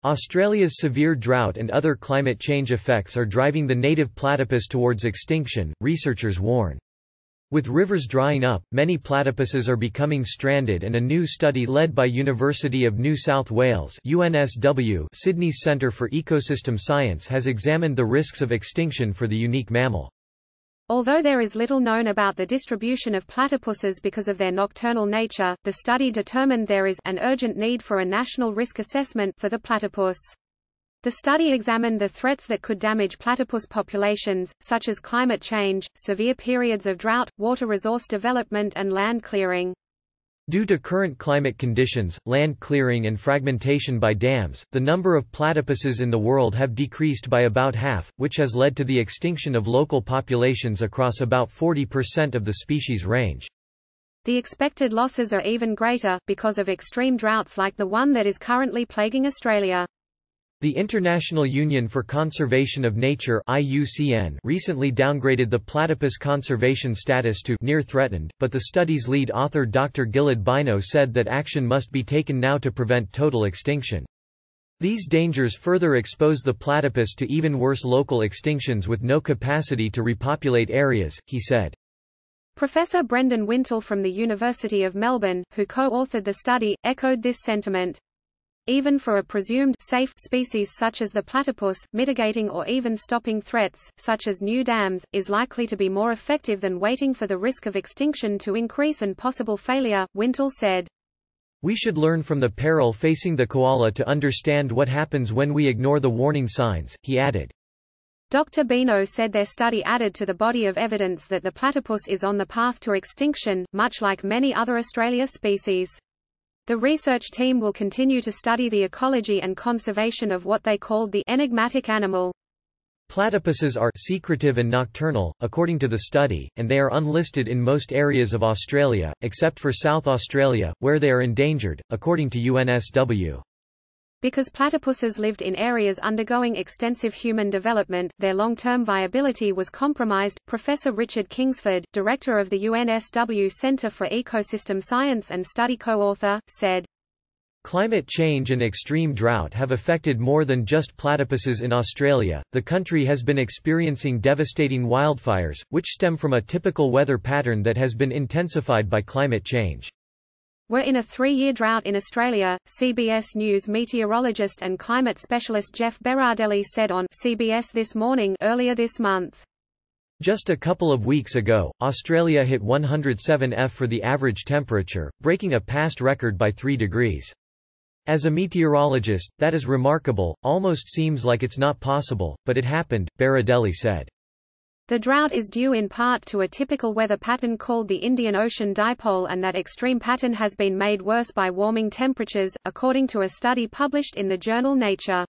Australia's severe drought and other climate change effects are driving the native platypus towards extinction, researchers warn. With rivers drying up, many platypuses are becoming stranded, and a new study led by University of New South Wales (UNSW) Sydney's Centre for Ecosystem Science has examined the risks of extinction for the unique mammal. Although there is little known about the distribution of platypuses because of their nocturnal nature, the study determined there is an urgent need for a national risk assessment for the platypus. The study examined the threats that could damage platypus populations, such as climate change, severe periods of drought, water resource development and land clearing. Due to current climate conditions, land clearing and fragmentation by dams, the number of platypuses in the world have decreased by about half, which has led to the extinction of local populations across about 40% of the species range. The expected losses are even greater, because of extreme droughts like the one that is currently plaguing Australia. The International Union for Conservation of Nature (IUCN) recently downgraded the platypus conservation status to near threatened, but the study's lead author Dr. Gilad Bino said that action must be taken now to prevent total extinction. These dangers further expose the platypus to even worse local extinctions with no capacity to repopulate areas, he said. Professor Brendan Wintle from the University of Melbourne, who co-authored the study, echoed this sentiment. Even for a presumed safe species such as the platypus, mitigating or even stopping threats, such as new dams, is likely to be more effective than waiting for the risk of extinction to increase and possible failure, Wintle said. We should learn from the peril facing the koala to understand what happens when we ignore the warning signs, he added. Dr. Bino said their study added to the body of evidence that the platypus is on the path to extinction, much like many other Australia species. The research team will continue to study the ecology and conservation of what they called the enigmatic animal. Platypuses are secretive and nocturnal, according to the study, and they are unlisted in most areas of Australia, except for South Australia, where they are endangered, according to UNSW. Because platypuses lived in areas undergoing extensive human development, their long-term viability was compromised. Professor Richard Kingsford, director of the UNSW Centre for Ecosystem Science and study co-author, said, Climate change and extreme drought have affected more than just platypuses in Australia. The country has been experiencing devastating wildfires, which stem from a typical weather pattern that has been intensified by climate change. We're in a 3-year drought in Australia, CBS News meteorologist and climate specialist Jeff Berardelli said on CBS This Morning earlier this month. Just a couple of weeks ago, Australia hit 107°F for the average temperature, breaking a past record by 3 degrees. As a meteorologist, that is remarkable, almost seems like it's not possible, but it happened, Berardelli said. The drought is due in part to a typical weather pattern called the Indian Ocean Dipole, and that extreme pattern has been made worse by warming temperatures, according to a study published in the journal Nature.